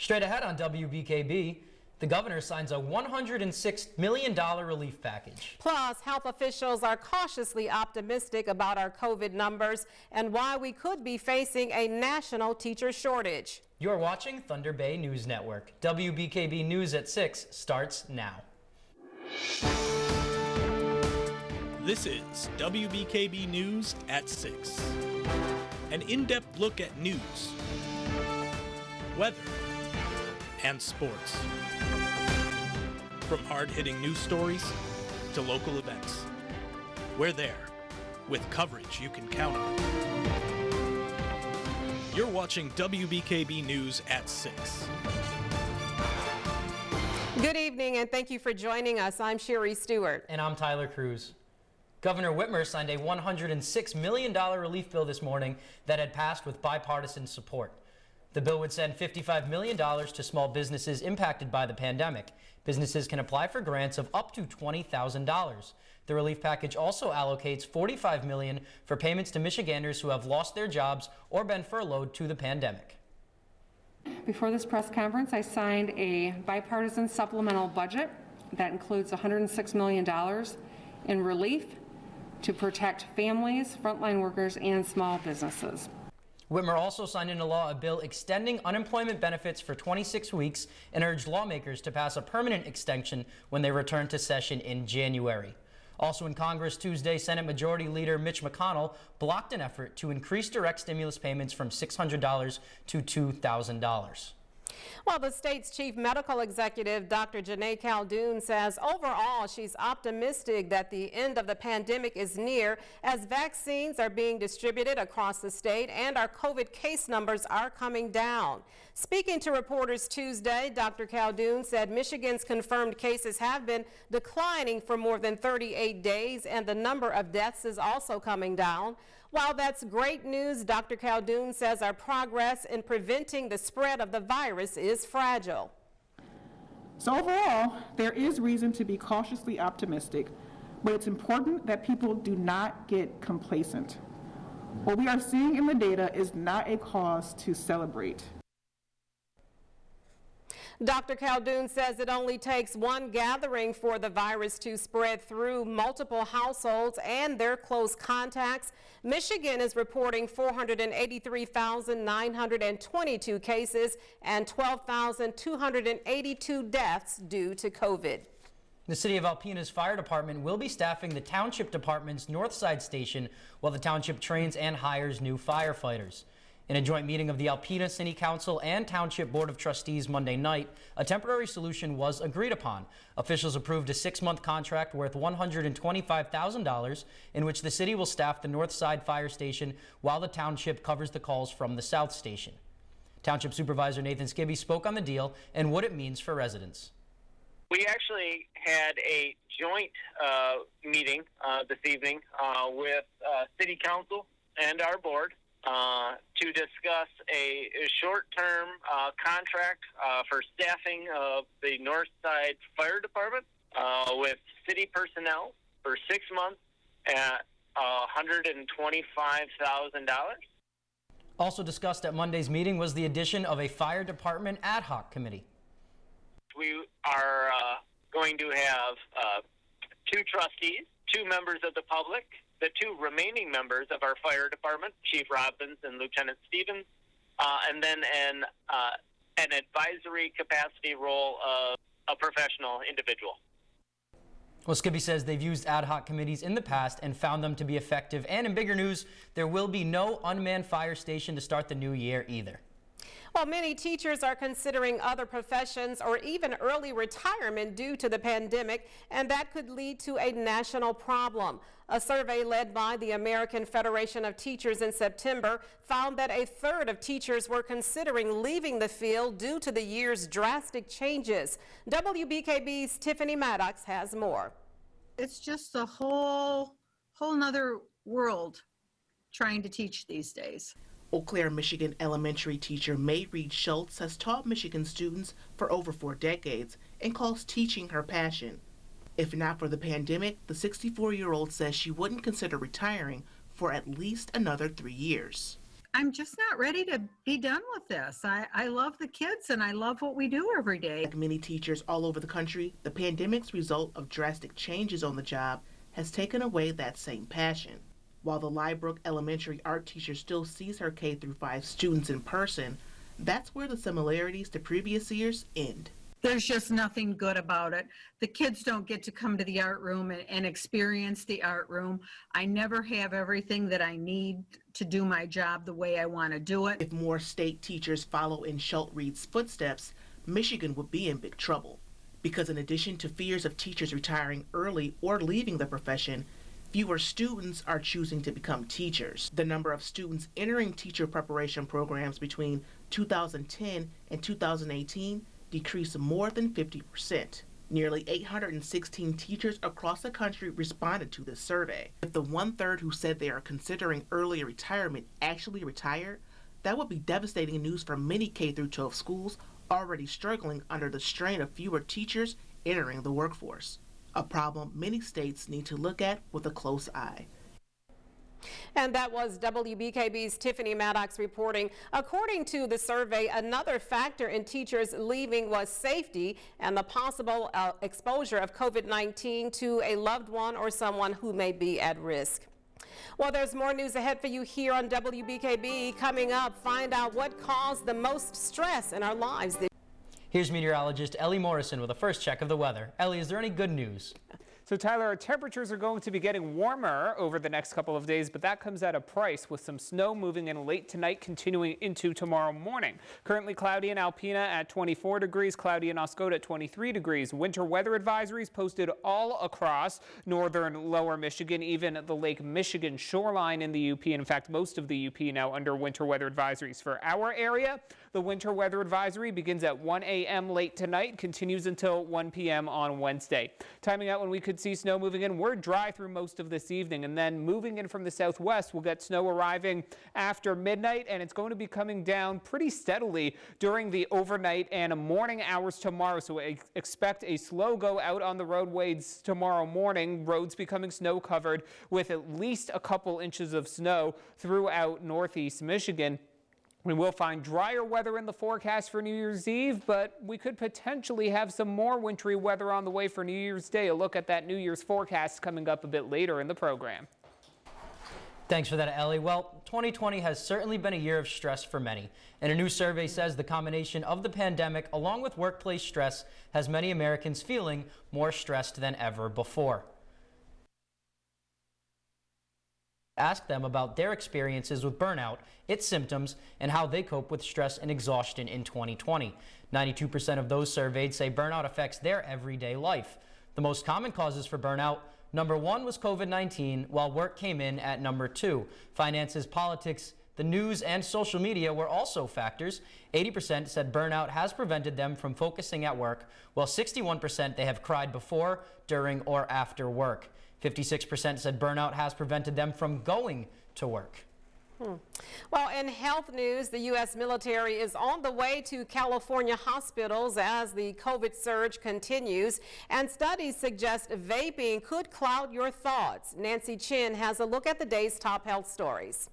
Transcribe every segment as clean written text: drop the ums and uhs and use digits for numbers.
Straight ahead on WBKB, the governor signs a $106 million relief package. Plus, health officials are cautiously optimistic about our COVID numbers and why we could be facing a national teacher shortage. You're watching Thunder Bay News Network. WBKB News at 6 starts now. This is WBKB News at 6. An in-depth look at news, weather, and sports. From hard-hitting news stories to local events, we're there with coverage you can count on. You're watching WBKB News at 6. Good evening and thank you for joining us. I'm Sherry Stewart. And I'm Tyler Cruz. Governor Whitmer signed a $106 million relief bill this morning that had passed with bipartisan support. The bill would send $55 million to small businesses impacted by the pandemic. Businesses can apply for grants of up to $20,000. The relief package also allocates $45 million for payments to Michiganders who have lost their jobs or been furloughed to the pandemic. Before this press conference, I signed a bipartisan supplemental budget that includes $106 million in relief to protect families, frontline workers, and small businesses. Whitmer also signed into law a bill extending unemployment benefits for 26 weeks and urged lawmakers to pass a permanent extension when they return to session in January. Also in Congress Tuesday, Senate Majority Leader Mitch McConnell blocked an effort to increase direct stimulus payments from $600 to $2,000. Well, the state's chief medical executive, Dr. Janae Caldoon, says overall she's optimistic that the end of the pandemic is near as vaccines are being distributed across the state and our COVID case numbers are coming down. Speaking to reporters Tuesday, Dr. Caldoon said Michigan's confirmed cases have been declining for more than 38 days and the number of deaths is also coming down. While that's great news, Dr. Caldoon says our progress in preventing the spread of the virus is fragile. So overall, there is reason to be cautiously optimistic, but it's important that people do not get complacent. What we are seeing in the data is not a cause to celebrate. Dr. Caldoon says it only takes one gathering for the virus to spread through multiple households and their close contacts. Michigan is reporting 483,922 cases and 12,282 deaths due to COVID. The city of Alpena's fire department will be staffing the township department's north side station while the township trains and hires new firefighters. In a joint meeting of the Alpena City Council and Township Board of Trustees Monday night, a temporary solution was agreed upon. Officials approved a 6-month contract worth $125,000 in which the city will staff the north side fire station while the township covers the calls from the south station. Township Supervisor Nathan Skibby spoke on the deal and what it means for residents. We actually had a joint meeting this evening with City Council and our board to discuss a short-term contract for staffing of the North Side Fire Department with city personnel for 6 months at $125,000. Also discussed at Monday's meeting was the addition of a fire department ad hoc committee. We are going to have 2 trustees, 2 members of the public, the 2 remaining members of our fire department, Chief Robbins and Lieutenant Stevens, and then an advisory capacity role of a professional individual. Well, Skibby says they've used ad hoc committees in the past and found them to be effective. And in bigger news, there will be no unmanned fire station to start the new year either. Well, many teachers are considering other professions or even early retirement due to the pandemic, and that could lead to a national problem. A survey led by the American Federation of Teachers in September found that 1/3 of teachers were considering leaving the field due to the year's drastic changes. WBKB's Tiffany Maddox has more. It's just a whole nother world trying to teach these days. Eau Claire, Michigan elementary teacher May Reed Schultz has taught Michigan students for over 4 decades and calls teaching her passion. If not for the pandemic, the 64-year-old says she wouldn't consider retiring for at least another 3 years. I'm just not ready to be done with this. I love the kids and I love what we do every day. Like many teachers all over the country, the pandemic's result of drastic changes on the job has taken away that same passion. While the Liebrook Elementary art teacher still sees her K-5 students in person, that's where the similarities to previous years end. There's just nothing good about it. The kids don't get to come to the art room and experience the art room. I never have everything that I need to do my job the way I want to do it. If more state teachers follow in Schultz Reed's footsteps, Michigan would be in big trouble. Because in addition to fears of teachers retiring early or leaving the profession, fewer students are choosing to become teachers. The number of students entering teacher preparation programs between 2010 and 2018 decreased more than 50%. Nearly 816 teachers across the country responded to this survey. If the 1/3 who said they are considering early retirement actually retire, that would be devastating news for many K-12 schools already struggling under the strain of fewer teachers entering the workforce. A problem many states need to look at with a close eye. And that was WBKB's Tiffany Maddox reporting. According to the survey, another factor in teachers leaving was safety and the possible exposure of COVID-19 to a loved one or someone who may be at risk. Well, there's more news ahead for you here on WBKB. Coming up, find out what caused the most stress in our lives. Here's meteorologist Ellie Morrison with a first check of the weather. Ellie, is there any good news? So Tyler, our temperatures are going to be getting warmer over the next couple of days, but that comes at a price with some snow moving in late tonight, continuing into tomorrow morning. Currently cloudy in Alpena at 24 degrees, cloudy in Oscoda at 23 degrees. Winter weather advisories posted all across northern lower Michigan, even the Lake Michigan shoreline in the UP. In fact, most of the UP now under winter weather advisories. For our area, the winter weather advisory begins at 1 a.m. late tonight, continues until 1 p.m. on Wednesday. Timing out when we could see snow moving in. We're dry through most of this evening, and then moving in from the southwest, we'll get snow arriving after midnight, and it's going to be coming down pretty steadily during the overnight and morning hours tomorrow. So expect a slow go out on the roadways tomorrow morning. Roads becoming snow covered with at least a couple inches of snow throughout northeast Michigan. We will find drier weather in the forecast for New Year's Eve, but we could potentially have some more wintry weather on the way for New Year's Day. A look at that New Year's forecast coming up a bit later in the program. Thanks for that, Ellie. Well, 2020 has certainly been a year of stress for many, and a new survey says the combination of the pandemic along with workplace stress has many Americans feeling more stressed than ever before. Ask them about their experiences with burnout, its symptoms, and how they cope with stress and exhaustion in 2020. 92% of those surveyed say burnout affects their everyday life. The most common causes for burnout: number 1 was COVID-19, while work came in at number 2. Finances, politics, the news, and social media were also factors. 80% said burnout has prevented them from focusing at work, while 61% they have cried before, during, or after work. 56% said burnout has prevented them from going to work. Well, in health news, the U.S. military is on the way to California hospitals as the COVID surge continues, and studies suggest vaping could cloud your thoughts. Nancy Chin has a look at the day's top health stories.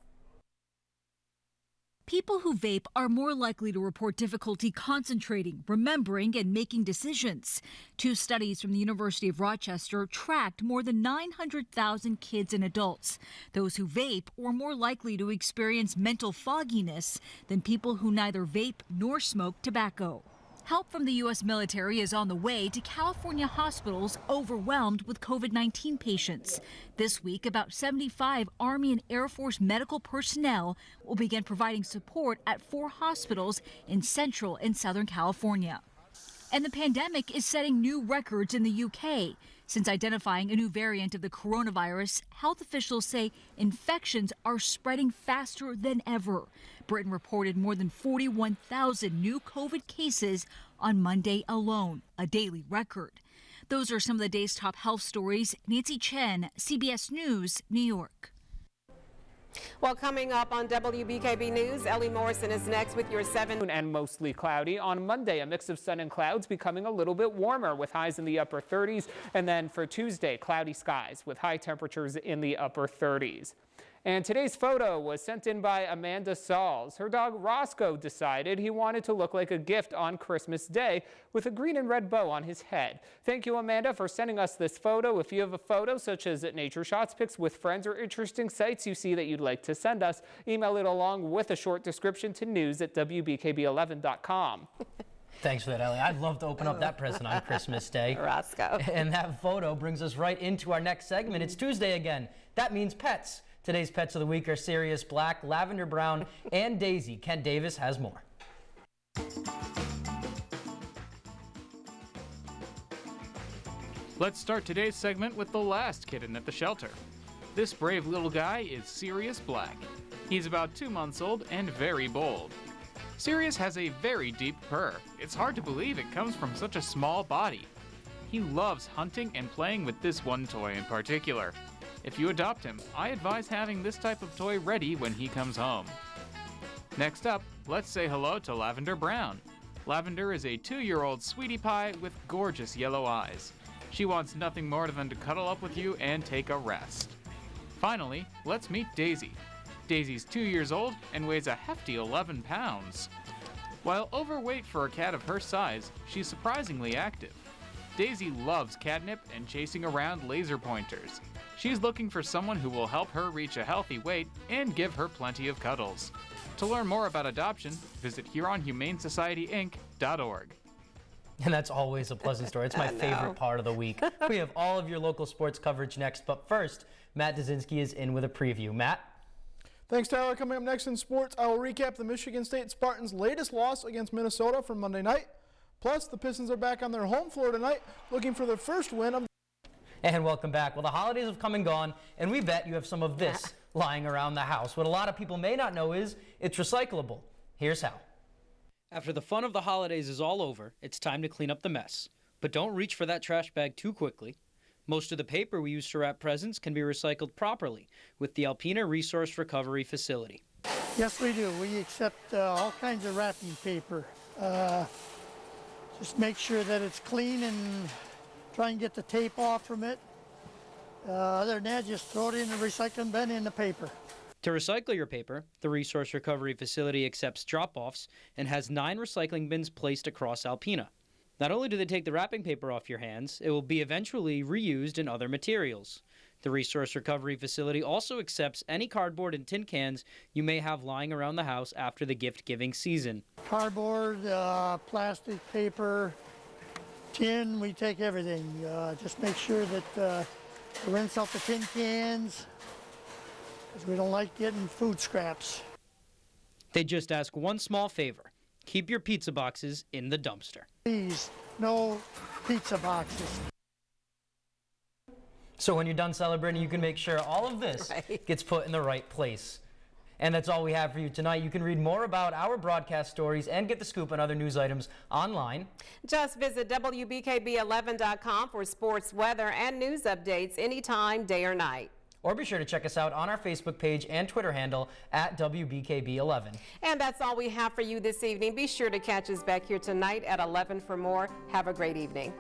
People who vape are more likely to report difficulty concentrating, remembering, and making decisions. 2 studies from the University of Rochester tracked more than 900,000 kids and adults. Those who vape were more likely to experience mental fogginess than people who neither vape nor smoke tobacco. Help from the U.S. military is on the way to California hospitals overwhelmed with COVID-19 patients. This week, about 75 Army and Air Force medical personnel will begin providing support at 4 hospitals in Central and Southern California. And the pandemic is setting new records in the UK. Since identifying a new variant of the coronavirus, health officials say infections are spreading faster than ever. Britain reported more than 41,000 new COVID cases on Monday alone, a daily record. Those are some of the day's top health stories. Nancy Chen, CBS News, New York. Well, coming up on WBKB News, Ellie Morrison is next with your 7. And mostly cloudy. On Monday, a mix of sun and clouds, becoming a little bit warmer with highs in the upper 30s. And then for Tuesday, cloudy skies with high temperatures in the upper 30s. And today's photo was sent in by Amanda Sauls. Her dog Roscoe decided he wanted to look like a gift on Christmas Day with a green and red bow on his head. Thank you, Amanda, for sending us this photo. If you have a photo such as nature shots, pics with friends, or interesting sights you see that you'd like to send us, email it along with a short description to news@WBKB11.com. Thanks for that, Ellie. I'd love to open up that present on Christmas Day. Roscoe. And that photo brings us right into our next segment. It's Tuesday again. That means pets. Today's pets of the week are Sirius Black, Lavender Brown, and Daisy. Ken Davis has more. Let's start today's segment with the last kitten at the shelter. This brave little guy is Sirius Black. He's about 2 months old and very bold. Sirius has a very deep purr. It's hard to believe it comes from such a small body. He loves hunting and playing with this one toy in particular. If you adopt him, I advise having this type of toy ready when he comes home. Next up, let's say hello to Lavender Brown. Lavender is a 2-year-old sweetie pie with gorgeous yellow eyes. She wants nothing more than to cuddle up with you and take a rest. Finally, let's meet Daisy. Daisy's 2 years old and weighs a hefty 11 pounds. While overweight for a cat of her size, she's surprisingly active. Daisy loves catnip and chasing around laser pointers. She's looking for someone who will help her reach a healthy weight and give her plenty of cuddles. To learn more about adoption, visit HuronHumaneSocietyInc.org. And that's always a pleasant story. It's my favorite part of the week. We have all of your local sports coverage next, but first, Matt Dzinski is in with a preview. Matt? Thanks, Tyler. Coming up next in sports, I will recap the Michigan State Spartans' latest loss against Minnesota from Monday night. Plus, the Pistons are back on their home floor tonight, looking for their first win of. And welcome back. Well, the holidays have come and gone, and we bet you have some of this lying around the house. What a lot of people may not know is it's recyclable. Here's how. After the fun of the holidays is all over, it's time to clean up the mess. But don't reach for that trash bag too quickly. Most of the paper we use to wrap presents can be recycled properly with the Alpena Resource Recovery Facility. Yes, we do. We accept all kinds of wrapping paper. Just make sure that it's clean and try and get the tape off from it. Other than that, just throw it in the recycling bin in the paper. To recycle your paper, the Resource Recovery Facility accepts drop-offs and has 9 recycling bins placed across Alpena. Not only do they take the wrapping paper off your hands, it will be eventually reused in other materials. The Resource Recovery Facility also accepts any cardboard and tin cans you may have lying around the house after the gift-giving season. Cardboard, plastic, paper, tin, we take everything. Just make sure that we rinse out the tin cans, because we don't like getting food scraps. They just ask one small favor. Keep your pizza boxes in the dumpster. Please, no pizza boxes. So when you're done celebrating, you can make sure all of this gets put in the right place. And that's all we have for you tonight. You can read more about our broadcast stories and get the scoop on other news items online. Just visit WBKB11.com for sports, weather, and news updates anytime, day or night. Or be sure to check us out on our Facebook page and Twitter handle at WBKB11. And that's all we have for you this evening. Be sure to catch us back here tonight at 11 for more. Have a great evening.